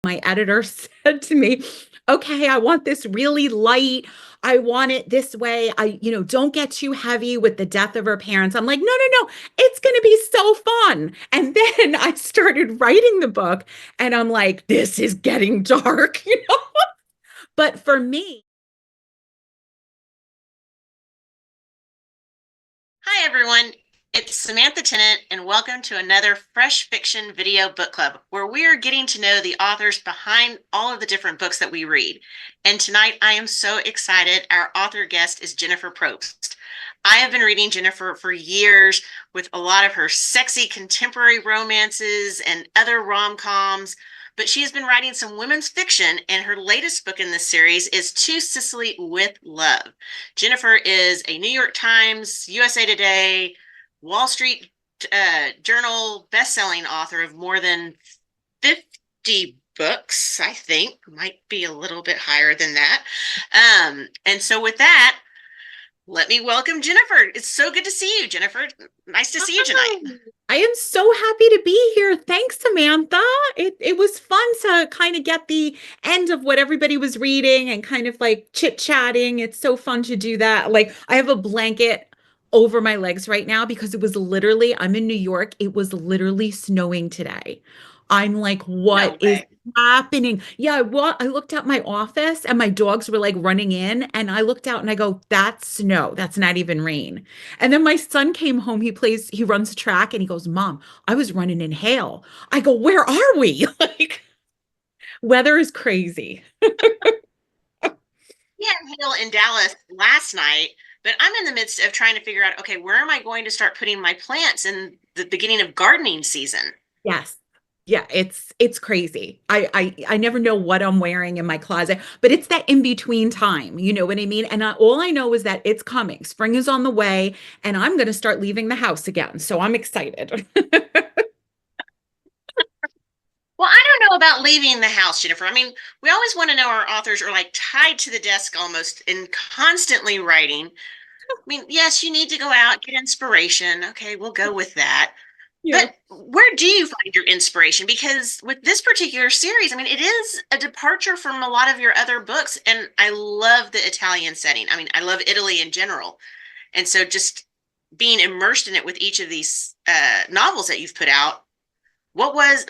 my editor said to me, okay, I want this really light. I want it this way. Don't get too heavy with the death of her parents. I'm like, no, no, no, it's going to be so fun. And then I started writing the book and I'm like, this is getting dark, But for me, Hi, everyone. It's Samantha Tennant, and welcome to another Fresh Fiction Video Book Club, where we are getting to know the authors behind all of the different books that we read. And tonight, I am so excited. Our author guest is Jennifer Probst. I have been reading Jennifer for years with a lot of her sexy contemporary romances and other rom-coms, but she has been writing some women's fiction, and her latest book in this series is To Sicily with Love. Jennifer is a New York Times, USA Today, Wall Street Journal bestselling author of more than 50 books, I think, might be a little bit higher than that. And so, with that, let me welcome Jennifer. It's so good to see you, Jennifer. Nice to see you tonight. I am so happy to be here. Thanks, Samantha. It was fun to kind of get the end of what everybody was reading and kind of like chit-chatting. It's so fun to do that. Like I have a blanket over my legs right now because I'm in New York. It was literally snowing today. I'm like, what No is way. happening? Yeah, well, I looked at my office and my dogs were like running in, and I looked out and I go, that's snow. That's not even rain. And then my son came home. He runs track and he goes, Mom, I was running in hail. I go, where are we? Like, weather is crazy. We had hail in Dallas last night, but I'm in the midst of trying to figure out, okay, where am I going to start putting my plants in the beginning of gardening season? Yes. Yeah, it's crazy. I never know what I'm wearing in my closet, but it's that in between time. You know what I mean? And all I know is that it's coming. Spring is on the way, and I'm going to start leaving the house again. So I'm excited. Well, I don't know about leaving the house, Jennifer. I mean, we always want to know our authors are like tied to the desk almost and constantly writing. I mean, yes, you need to go out, get inspiration. Okay, we'll go with that. Yeah. But where do you find your inspiration? Because with this particular series, I mean, it is a departure from a lot of your other books. And I love the Italian setting. I mean, I love Italy in general. And so just being immersed in it with each of these novels that you've put out, what was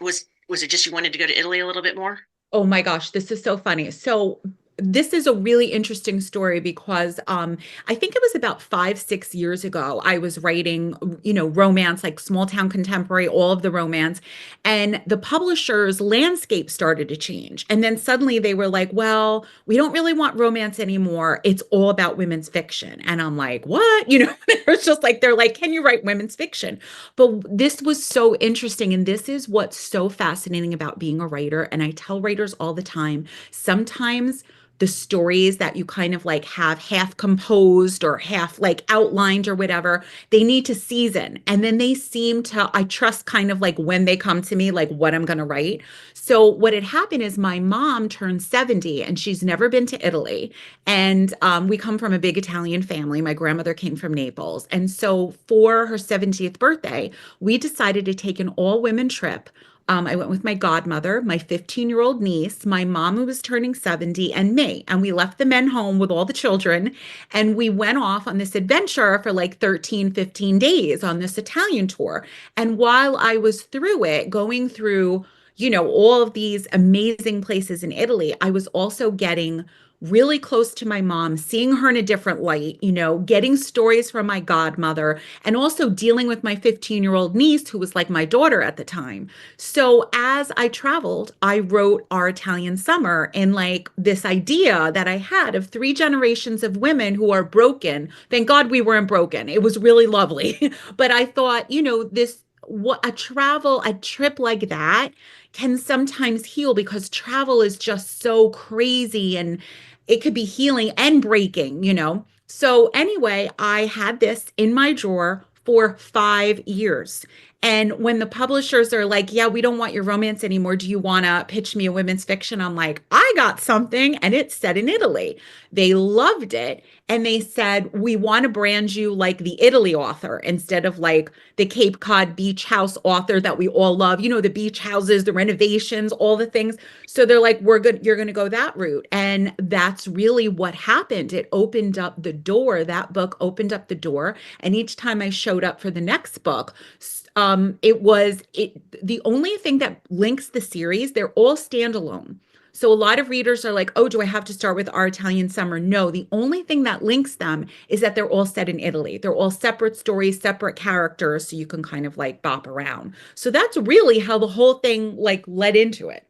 it just you wanted to go to Italy a little bit more? Oh my gosh, this is so funny. So this is a really interesting story because I think it was about 5, 6 years ago. I was writing, romance, like small town contemporary, all of the romance, and the publisher's landscape started to change. And then suddenly they were like, "Well, we don't really want romance anymore. It's all about women's fiction." And I'm like, "What?" It's just like they're like, "Can you write women's fiction?" But this was so interesting. And this is what's so fascinating about being a writer. And I tell writers all the time, sometimes the stories that you kind of like have half composed or half like outlined or whatever, they need to season. And then they seem to, I trust kind of like when they come to me, like what I'm going to write. So what had happened is my mom turned 70 and she's never been to Italy. And we come from a big Italian family. My grandmother came from Naples. And so for her 70th birthday, we decided to take an all women trip. I went with my godmother, my 15-year-old niece, my mom, who was turning 70, and me. And we left the men home with all the children. And we went off on this adventure for like 13, 15 days on this Italian tour. And while I was through it, going through, all of these amazing places in Italy, I was also getting really close to my mom, seeing her in a different light, getting stories from my godmother, and also dealing with my 15-year-old niece, who was like my daughter at the time. So as I traveled, I wrote Our Italian Summer in like this idea that I had of three generations of women who are broken. Thank God we weren't broken. It was really lovely. But I thought, this what a trip like that can sometimes heal because travel is just so crazy and it could be healing and breaking. So anyway, I had this in my drawer for 5 years. And when the publishers are like, yeah, we don't want your romance anymore. Do you want to pitch me a women's fiction? I'm like, I got something and it's set in Italy. They loved it. and they said, we want to brand you like the Italy author instead of like the Cape Cod beach house author that we all love, the beach houses, the renovations, all the things. So they're like, we're good, you're going to go that route. And that's really what happened. It opened up the door. That book opened up the door. And each time I showed up for the next book, the only thing that links the series, they're all standalone. So a lot of readers are like, oh, do I have to start with Our Italian Summer? No, the only thing that links them is that they're all set in Italy. They're all separate stories, separate characters, so you can kind of like bop around. So that's really how the whole thing like led into it.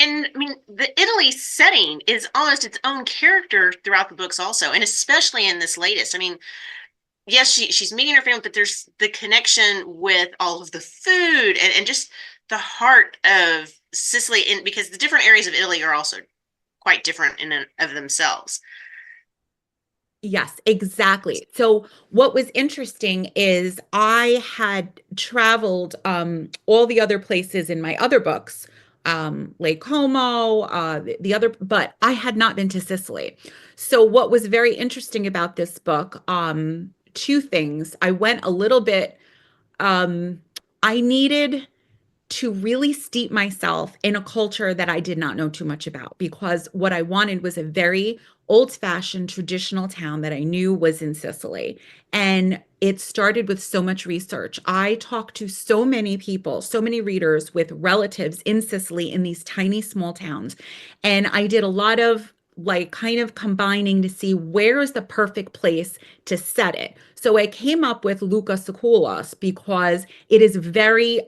And I mean, the Italy setting is almost its own character throughout the books, also, and especially in this latest. I mean, yes, she's meeting her family, but there's the connection with all of the food and just the heart of Sicily, and because the different areas of Italy are also quite different in and of themselves. Yes, exactly. So what was interesting is I had traveled all the other places in my other books, Lake Como, the other, but I had not been to Sicily. So what was very interesting about this book, two things. I went a little bit, um, I needed to really steep myself in a culture that I did not know too much about because what I wanted was a very old-fashioned traditional town that I knew was in Sicily. And it started with so much research. I talked to so many people, so many readers with relatives in Sicily in these tiny small towns. And I did a lot of like kind of combining to see where is the perfect place to set it. So I came up with Luca Sikulas because it is very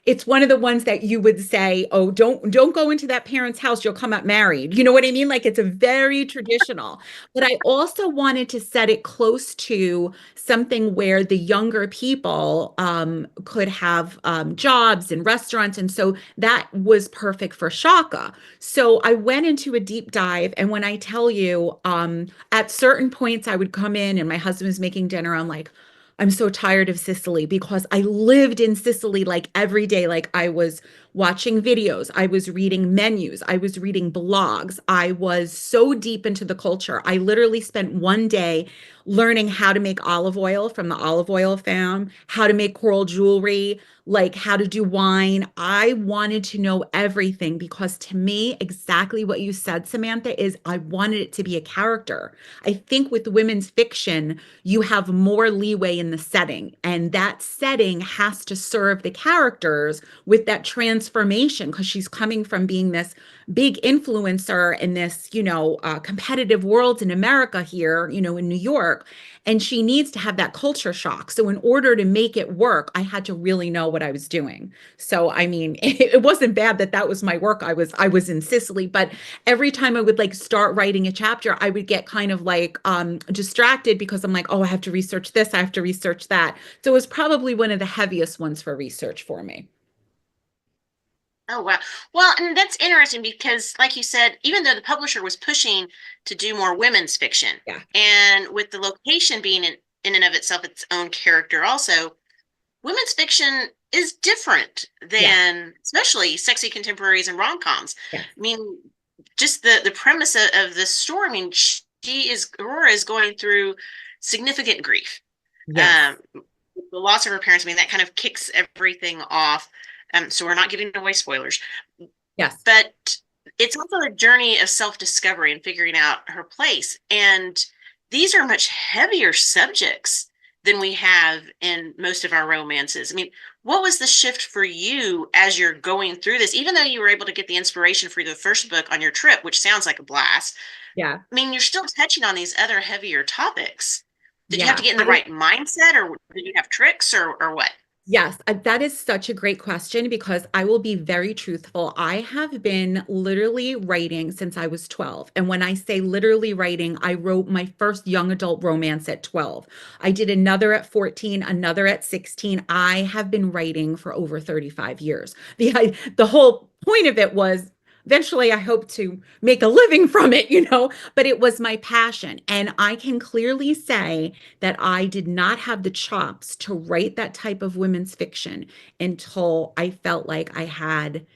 it's one of the ones that you would say, oh, don't go into that parent's house, you'll come out married. You know what I mean? Like it's a very traditional. But I also wanted to set it close to something where the younger people could have jobs and restaurants. And so that was perfect for Shaka. So I went into a deep dive. And when I tell you, at certain points, I would come in and my husband was making dinner. I'm like, I'm so tired of Sicily because I lived in Sicily like every day. Like I was watching videos, I was reading menus, I was reading blogs. I was so deep into the culture. I literally spent one day learning how to make olive oil from the olive oil farm, how to make coral jewelry, like how to do wine. I wanted to know everything because to me, exactly what you said, Samantha, is I wanted it to be a character. I think with women's fiction, you have more leeway in the setting, and that setting has to serve the characters with that transformation because she's coming from being this big influencer in this, competitive world in America here, in New York, and she needs to have that culture shock. So in order to make it work, I had to really know what I was doing. So I mean, it wasn't bad that that was my work. I was in Sicily, but every time I would like start writing a chapter, I would get kind of like distracted because I'm like, oh, I have to research this, I have to research that. So it was probably one of the heaviest ones for research for me. Oh, wow. Well, and that's interesting because, like you said, even though the publisher was pushing to do more women's fiction, Yeah. and with the location being in and of itself its own character, also, women's fiction is different Yeah. than, especially sexy contemporaries and rom-coms. Yeah. I mean, just the premise of the story. I mean, Aurora is going through significant grief. Yes. Um, the loss of her parents. I mean, that kind of kicks everything off. So we're not giving away spoilers, Yes. but it's also a journey of self-discovery and figuring out her place. And these are much heavier subjects than we have in most of our romances. I mean, what was the shift for you as you're going through this? Even though you were able to get the inspiration for the first book on your trip, which sounds like a blast, Yeah. I mean, you're still touching on these other heavier topics. Did you have to Yeah. get in the right mindset, or did you have tricks, or what? Yes, that is such a great question because I will be very truthful. I have been literally writing since I was 12. And when I say literally writing, I wrote my first young adult romance at 12. I did another at 14, another at 16. I have been writing for over 35 years. The whole point of it was eventually I hope to make a living from it, but it was my passion. And I can clearly say that I did not have the chops to write that type of women's fiction until I felt like I had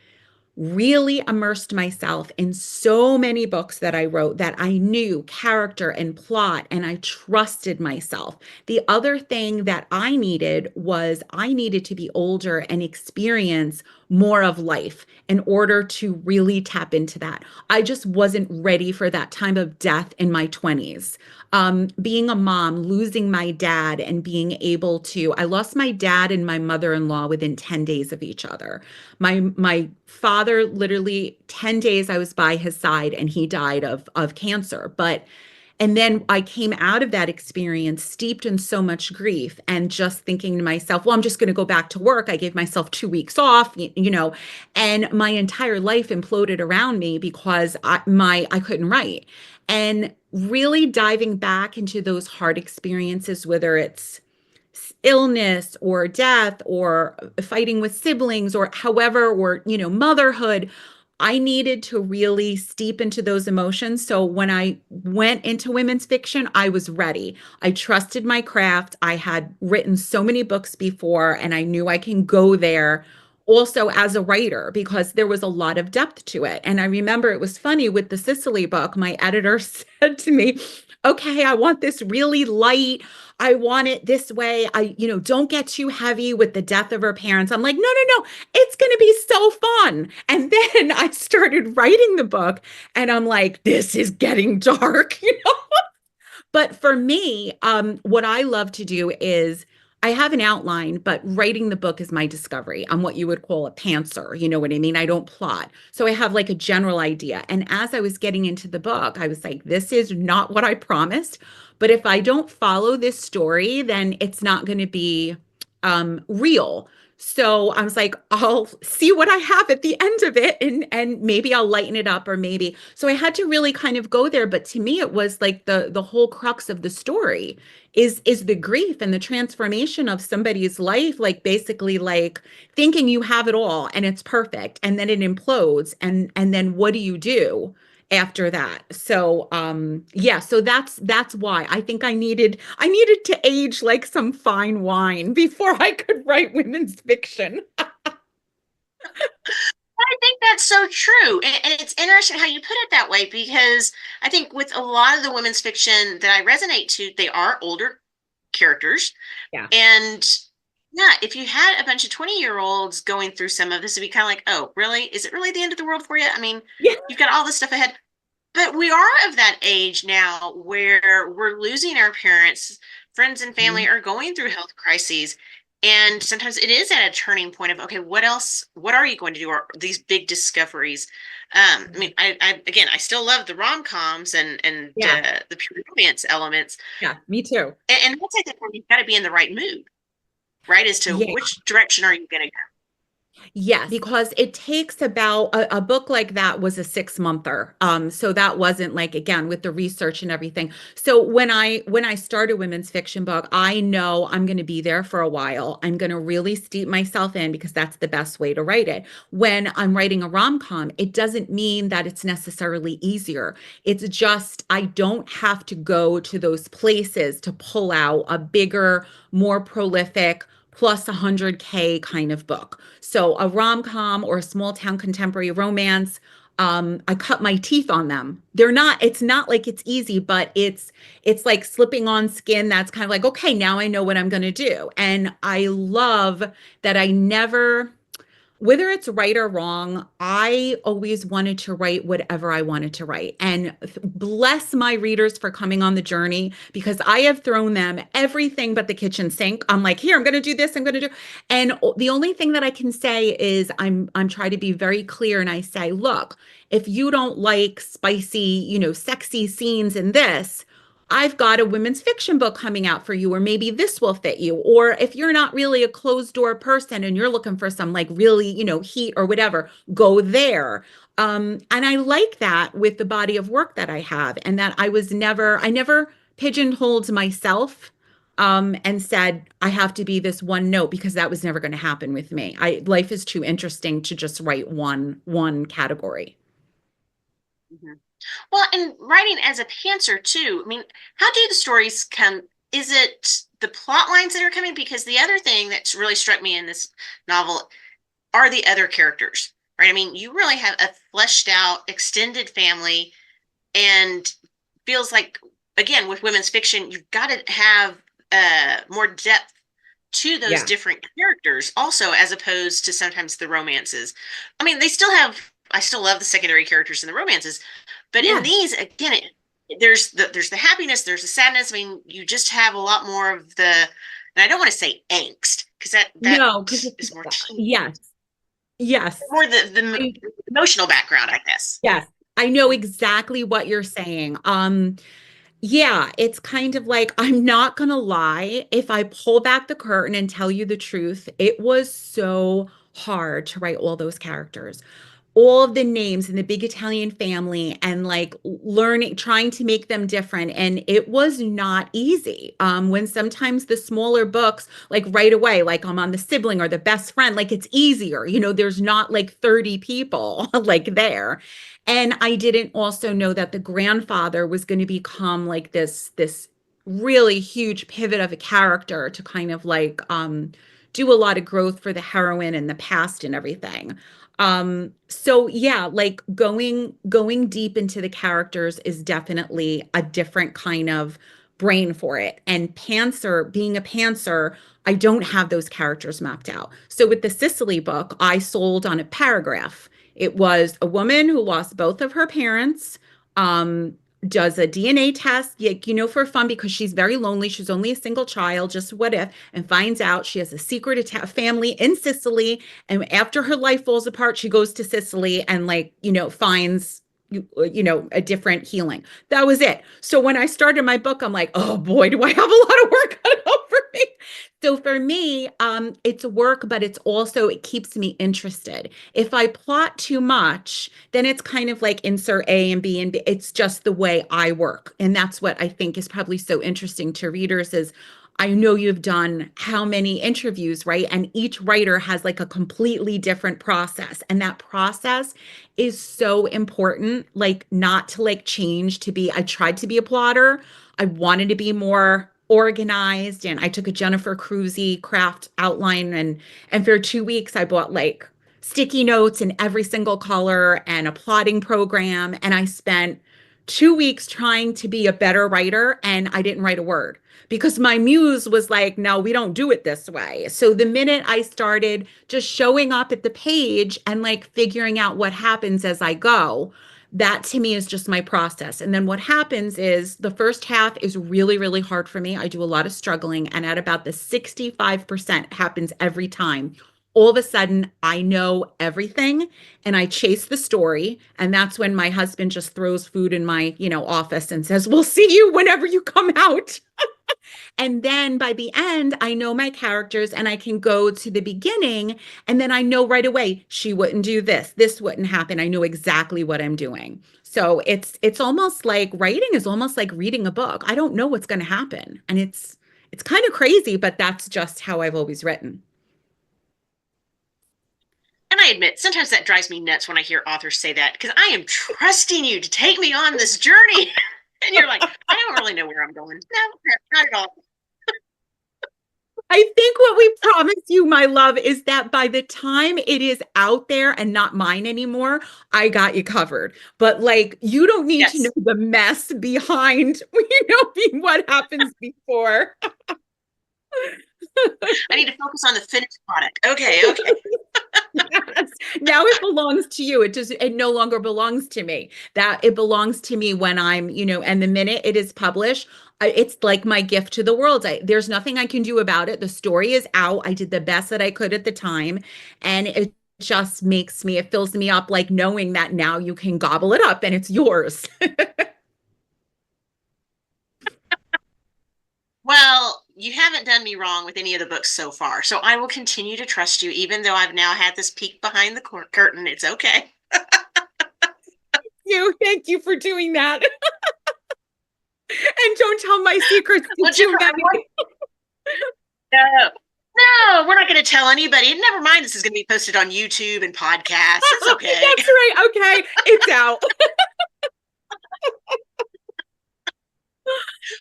really immersed myself in so many books that I wrote that I knew character and plot and I trusted myself. The other thing that I needed was I needed to be older and experience more of life in order to really tap into that. I just wasn't ready for that time of death in my 20s. Being a mom, losing my dad, and being able to, I lost my dad and my mother-in-law within 10 days of each other. My father, literally 10 days I was by his side and he died of cancer. But and then I came out of that experience steeped in so much grief and just thinking to myself, well, I'm just going to go back to work. I gave myself 2 weeks off, and my entire life imploded around me because I couldn't write. And really diving back into those hard experiences, whether it's illness or death or fighting with siblings or however, or, motherhood, I needed to really steep into those emotions. So when I went into women's fiction, I was ready. I trusted my craft. I had written so many books before, and I knew I can go there also as a writer because there was a lot of depth to it. And I remember it was funny with the Sicily book, my editor said to me, okay, I want this really light. I want it this way. Don't get too heavy with the death of her parents. I'm like, no, no, no, it's going to be so fun. And then I started writing the book and I'm like, this is getting dark, But for me, what I love to do is I have an outline, but writing the book is my discovery. I'm what you would call a pantser. You know what I mean? I don't plot. So I have like a general idea. And as I was getting into the book, I was like, this is not what I promised. But if I don't follow this story, then it's not going to be real. So I was like, I'll see what I have at the end of it and maybe I'll lighten it up or maybe. So I had to really kind of go there, but to me it was like the whole crux of the story is the grief and the transformation of somebody's life, like basically like thinking you have it all and it's perfect and then it implodes and then what do you do after that? So yeah, so that's why I think I needed to age like some fine wine before I could write women's fiction. I think that's so true. And it's interesting how you put it that way because I think with a lot of the women's fiction that I resonate to, they are older characters. Yeah. And yeah, if you had a bunch of 20-year-olds going through some of this, it'd be kind of like, oh, really? Is it really the end of the world for you? I mean, Yeah. you've got all this stuff ahead. But we are of that age now where we're losing our parents, friends and family are going through health crises. And sometimes it is at a turning point of, okay, what else? What are you going to do? Or these big discoveries? I mean, again, I still love the rom-coms Yeah. and the pure romance elements. Yeah. Me too. And that's like the point you've got to be in the right mood, right? As to Yeah. which direction are you going to go? Yes, because it takes about a book like that was a 6 monther. So that wasn't like again with the research and everything. So when I start a women's fiction book, I know I'm going to be there for a while. I'm going to really steep myself in because that's the best way to write it. When I'm writing a rom-com, it doesn't mean that it's necessarily easier. It's just I don't have to go to those places to pull out a bigger, more prolific plus 100K kind of book. So a rom-com or a small town contemporary romance, I cut my teeth on them. It's not like it's easy, but it's like slipping on skin that's kind of like, okay, now I know what I'm going to do. And I love that I never whether it's right or wrong, I always wanted to write whatever I wanted to write. And bless my readers for coming on the journey because I have thrown them everything but the kitchen sink. I'm like, here, I'm going to do this, I'm going to do. And the only thing that I can say is I'm trying to be very clear and I say, look, if you don't like spicy, sexy scenes in this, I've got a women's fiction book coming out for you, or maybe this will fit you. Or if you're not really a closed door person and you're looking for some like really, heat or whatever, go there. And I like that with the body of work that I have, and that I never pigeonholed myself and said I have to be this one note because that was never going to happen with me. Life is too interesting to just write one category. Mhm. Well, and writing as a pantser too. I mean, how do the stories come? Is it the plot lines that are coming? Because the other thing that's really struck me in this novel are the other characters. right? I mean, you really have a fleshed out, extended family, and feels like, again, with women's fiction, you've got to have more depth to those Yeah. different characters also, as opposed to sometimes the romances. I mean, they still have, I still love the secondary characters in the romances, but in Yeah. these, again, there's the happiness, there's the sadness. I mean, you just have a lot more of the, and I don't want to say angst, because that No, because is more yes. Yes. more the I, emotional background, I guess. yes. I know exactly what you're saying. Yeah, it's kind of like, I'm not gonna lie, if I pull back the curtain and tell you the truth, it was so hard to write all those characters, all of the names in the big Italian family, and like learning, trying to make them different. And it was not easy. When sometimes the smaller books, like right away, like I'm on the sibling or the best friend, like it's easier, there's not like 30 people like there. And I didn't also know that the grandfather was going to become like this really huge pivot of a character to kind of like do a lot of growth for the heroine and the past and everything. So yeah, like going deep into the characters is definitely a different kind of brain for it. And pantser, being a pantser, I don't have those characters mapped out. So with the Sicily book, I sold on a paragraph. It was a woman who lost both of her parents, um, does a DNA test, for fun because she's very lonely. She's only a single child, just what if, and finds out she has a secret family in Sicily. And after her life falls apart, she goes to Sicily and like, finds a different healing. That was it. So when I started my book, I'm like, oh boy, do I have a lot of work cut out for me. So for me, it's work, but it's also, it keeps me interested. If I plot too much, then it's kind of like insert A and B and B. It's just the way I work. And that's what I think is probably so interesting to readers is I know you've done how many interviews, right? And each writer has like a completely different process. And that process is so important, like not to like change to be, I tried to be a plotter. I wanted to be more organized and I took a Jennifer Cruzy craft outline and for 2 weeks I bought like sticky notes in every single color and a plotting program and I spent 2 weeks trying to be a better writer and I didn't write a word because my muse was like, no, we don't do it this way. So the minute I started just showing up at the page and like figuring out what happens as I go, that to me is just my process. And then what happens is the first half is really, really hard for me. I do a lot of struggling, and at about the 65% happens every time. All of a sudden, I know everything and I chase the story. And that's when my husband just throws food in my, office and says, we'll see you whenever you come out. And then by the end, I know my characters and I can go to the beginning and then I know right away she wouldn't do this. This wouldn't happen. I know exactly what I'm doing. So it's almost like writing is almost like reading a book. I don't know what's going to happen. And it's kind of crazy, but that's just how I've always written. And I admit, sometimes that drives me nuts when I hear authors say that because I am trusting you to take me on this journey. And you're like, I don't really know where I'm going. No, not at all. I think what we promise you, my love, is that by the time it is out there and not mine anymore, I got you covered. But like, you don't need to know Yes. the mess behind, what happens before. I need to focus on the finished product. Okay, okay. Yes. Now it belongs to you. It no longer belongs to me. That it belongs to me when and the minute it is published, it's like my gift to the world. There's nothing I can do about it. The story is out. I did the best that I could at the time. And it just it fills me up like knowing that now you can gobble it up and it's yours. Well, you haven't done me wrong with any of the books so far. So I will continue to trust you, even though I've now had this peek behind the curtain. It's okay. Thank you for doing that. And don't tell my secrets to Well, too Jennifer, many. no, no, we're not going to tell anybody. Never mind, this is going to be posted on YouTube and podcasts. It's okay. That's right. Okay. It's out.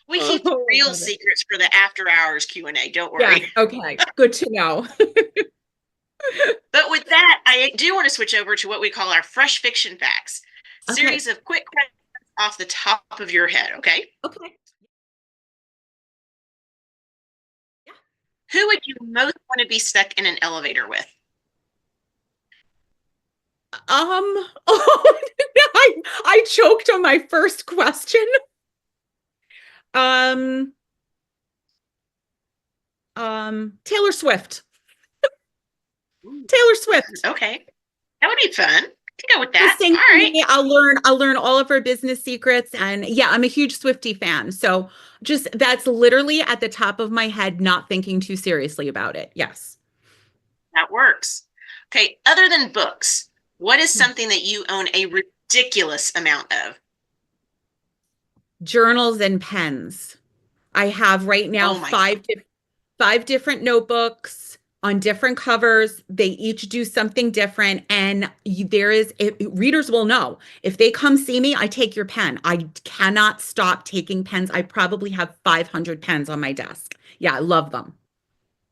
We keep the Oh, I real love it. secrets for the after hours Q&A. Don't Yes. worry. Okay. Good to know. But with that, I do want to switch over to what we call our fresh fiction facts, Okay. series of quick questions off the top of your head. Okay. Okay. Yeah. Who would you most want to be stuck in an elevator with? Oh, I choked on my first question. Um, Taylor Swift. Taylor Swift. Okay. That would be fun. To go with Just that. sing All to right. me. I'll learn all of her business secrets. And yeah, I'm a huge Swiftie fan. So just that's literally at the top of my head, not thinking too seriously about it. Yes. That works. Okay. Other than books, what is something that you own a ridiculous amount of? Journals and pens. I have right now Oh my five different notebooks on different covers. They each do something different. And readers will know if they come see me, I take your pen. I cannot stop taking pens. I probably have 500 pens on my desk. Yeah, I love them.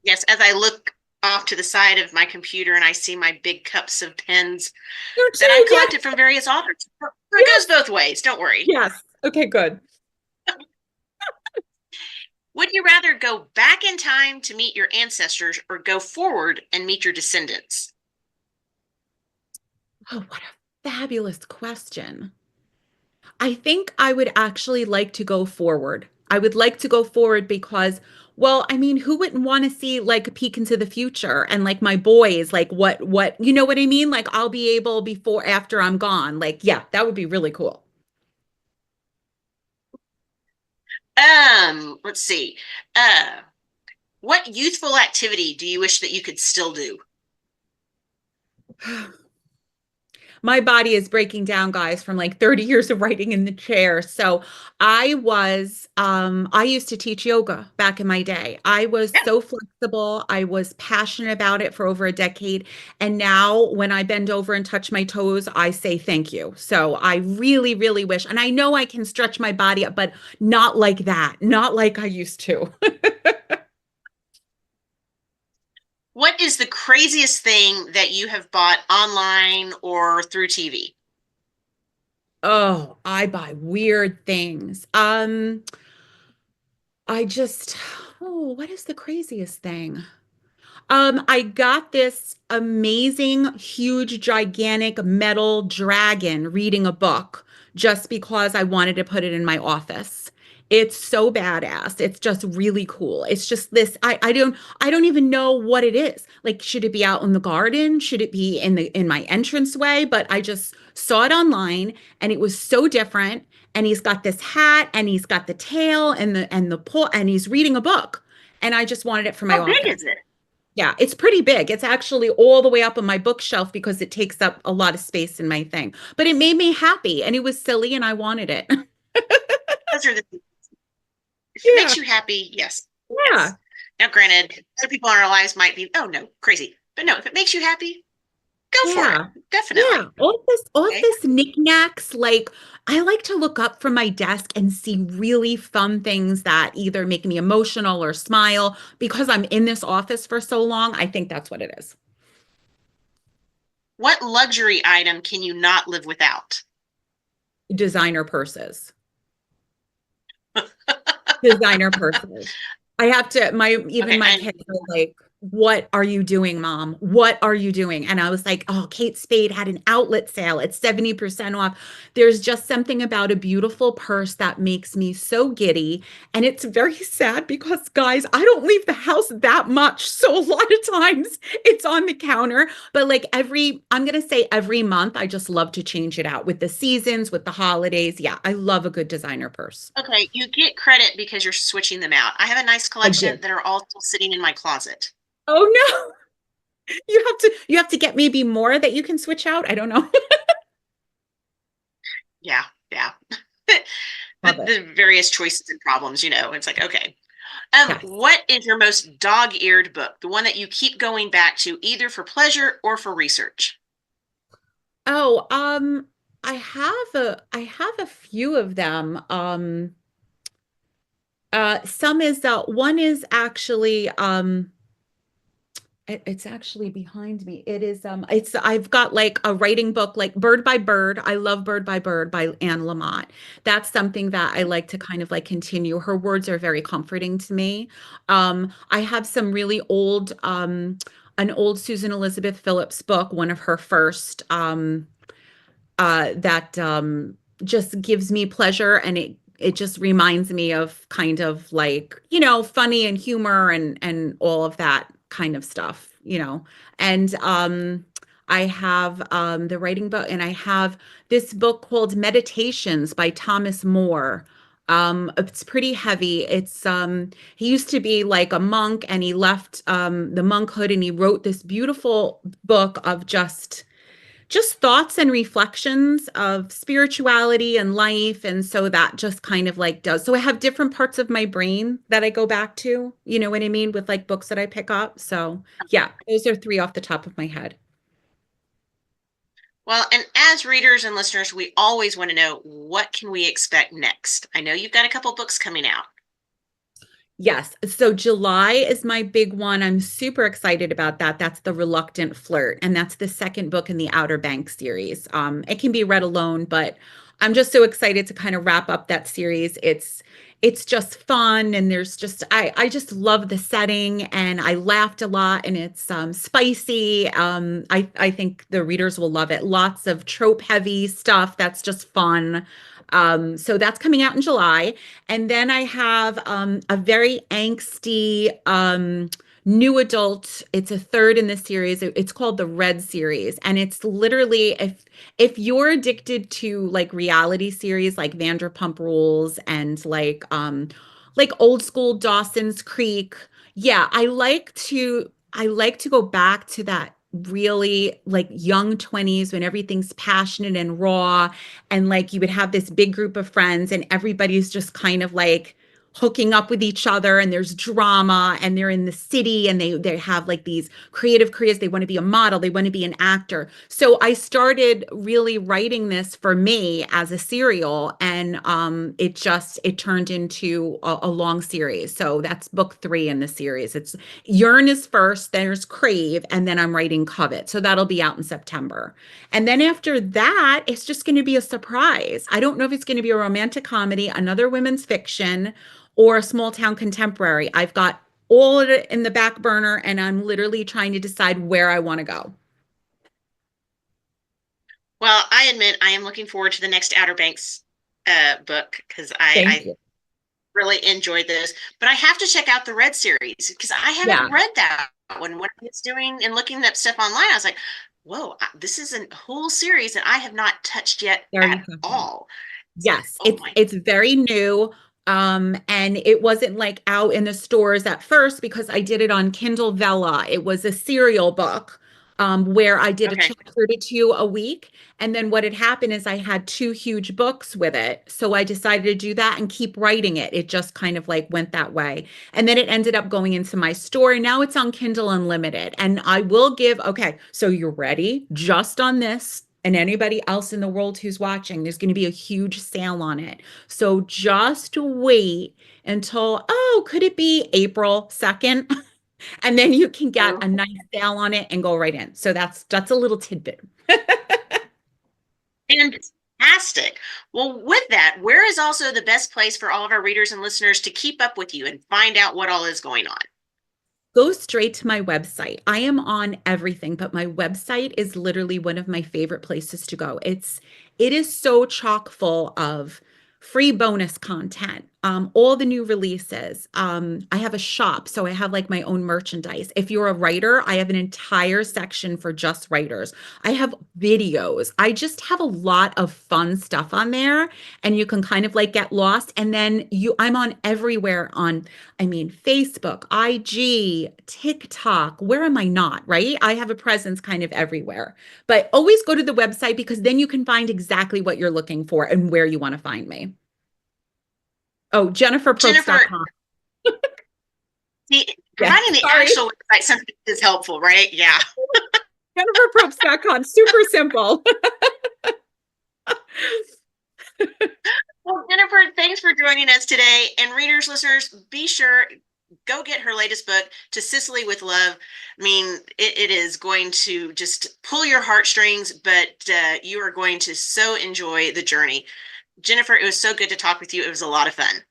Yes, as I look off to the side of my computer and I see my big cups of pens You that I've too. Yes. collected from various authors. It goes Yes. both ways, don't worry. Yes. Okay, good. Would you rather go back in time to meet your ancestors or go forward and meet your descendants? Oh, what a fabulous question. I think I would actually like to go forward. I would like to go forward because, well, I mean, who wouldn't want to see like a peek into the future and like my boys, like you know what I mean? Like I'll be able before, after I'm gone. Like, yeah, that would be really cool. Let's see. Uh, what youthful activity do you wish that you could still do? My body is breaking down, guys, from like 30 years of writing in the chair. So I used to teach yoga back in my day. I was Yeah. so flexible. I was passionate about it for over a decade. And now when I bend over and touch my toes, I say thank you. So I really, really wish, and I know I can stretch my body up, but not like that, not like I used to. What is the craziest thing that you have bought online or through TV? Oh, I buy weird things. I just, oh, what is the craziest thing? I got this amazing, huge, gigantic metal dragon reading a book just because I wanted to put it in my office. It's so badass. It's just really cool. It's just this, I don't even know what it is. Like, should it be out in the garden? Should it be in my entranceway? But I just saw it online and it was so different. And he's got this hat and he's got the tail and the paw and he's reading a book. And I just wanted it for my How big office. is it? Yeah, it's pretty big. It's actually all the way up on my bookshelf because it takes up a lot of space in my thing. But it made me happy and it was silly and I wanted it. Those are the if it Yeah, makes you happy, yes. Yes. yeah, Now, granted, other people in our lives might be, oh no, crazy. But no, if it makes you happy, go for it. yeah, yeah. Definitely. Okay. All this knickknacks. Like I like to look up from my desk and see really fun things that either make me emotional or smile because I'm in this office for so long. I think that's what it is. What luxury item can you not live without? Designer purses. Designer purses. I have to, even Okay, my and kids are like, what are you doing, mom? What are you doing? And I was like, oh, Kate Spade had an outlet sale at 70% off. There's just something about a beautiful purse that makes me so giddy. And it's very sad because, guys, I don't leave the house that much. So a lot of times it's on the counter. But like I'm going to say every month, I just love to change it out with the seasons, with the holidays. Yeah, I love a good designer purse. okay, you get credit because you're switching them out. I have a nice I collection do. that are all still sitting in my closet. Oh no. You have to get maybe more that you can switch out. I don't know. Yeah, yeah. the, Love it. the various choices and problems, it's like, okay. Yes. What is your most dog-eared book? The one that you keep going back to either for pleasure or for research? Oh, I have a few of them. Some is one is actually It's actually behind me. I've got like a writing book like Bird by Bird. I love Bird by Anne Lamott. That's something that I like to kind of like continue. Her words are very comforting to me. I have some really old an old Susan Elizabeth Phillips book, one of her first that just gives me pleasure, and it just reminds me of kind of like, funny and humor and all of that kind of stuff. And I have the writing book, and I have this book called Meditations by Thomas More. It's pretty heavy. He used to be like a monk, and he left the monkhood, and he wrote this beautiful book of just thoughts and reflections of spirituality and life. And so that just kind of like does. So I have different parts of my brain that I go back to, you know what I mean, with like books that I pick up. So yeah, those are three off the top of my head. Well, and as readers and listeners, we always want to know, what can we expect next? I know you've got a couple books coming out. Yes. So July is my big one. I'm super excited about that. That's The Reluctant Flirt, and that's the second book in the Outer Banks series. It can be read alone, but I'm just so excited to kind of wrap up that series. It's just fun, and I just love the setting, and I laughed a lot, and it's spicy. I think the readers will love it. Lots of trope heavy stuff that's just fun. So that's coming out in July. And then I have a very angsty new adult. It's a third in the series. It's called the Red series, and it's literally, if you're addicted to like reality series like Vanderpump Rules and like old school Dawson's Creek. Yeah, I like to go back to that really like young 20s when everything's passionate and raw, and like you would have this big group of friends, and everybody's just kind of like hooking up with each other, and there's drama, and they're in the city, and they have like these creative careers. They want to be a model, they want to be an actor. So I started really writing this for me as a serial, and it turned into a long series. So that's book three in the series. It's Yearn is first, then there's Crave, and then I'm writing Covet. So that'll be out in September. And then after that, it's just going to be a surprise. I don't know if it's going to be a romantic comedy, another women's fiction, or a small town contemporary. I've got all of it in the back burner, and I'm literally trying to decide where I want to go. Well, I admit I am looking forward to the next Outer Banks book because Thank I you. really enjoyed those. But I have to check out the Red series because I haven't Yeah, read that one. When I was doing and looking up stuff online, I was like, whoa, this is a whole series that I have not touched yet very at interesting. all. So, Yes, oh it's my. it's very new. And it wasn't like out in the stores at first because I did it on Kindle Vella. It was a serial book where I did a Okay. chapter to two a week. And then what had happened is I had two huge books with it. So I decided to do that and keep writing it. It just kind of like went that way. And then it ended up going into my store. Now it's on Kindle Unlimited. And I will okay, so you're ready just on this. And anybody else in the world who's watching, there's going to be a huge sale on it. So just wait until, oh, could it be April 2nd? And then you can get a nice sale on it and go right in. So that's a little tidbit. Fantastic. Well, with that, where is also the best place for all of our readers and listeners to keep up with you and find out what all is going on? Go straight to my website. I am on everything, but my website is literally one of my favorite places to go. It is so chock full of free bonus content, all the new releases. I have a shop, so I have like my own merchandise. If you're a writer, I have an entire section for just writers. I have videos. I just have a lot of fun stuff on there, and you can kind of like get lost. And then I'm on everywhere on, I mean, Facebook, IG, TikTok. Where am I not, right? I have a presence kind of everywhere. But always go to the website because then you can find exactly what you're looking for and where you want to find me. Oh, Jennifer, jenniferprobst.com. the, Yeah, providing the sorry. actual website sometimes is helpful, right? Yeah. jenniferprobst.com. Super simple. Well, Jennifer, thanks for joining us today. And readers, listeners, be sure go get her latest book, To Sicily with Love. I mean, it is going to just pull your heartstrings, but you are going to so enjoy the journey. Jennifer, it was so good to talk with you. It was a lot of fun.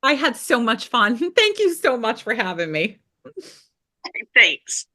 I had so much fun. Thank you so much for having me. Thanks.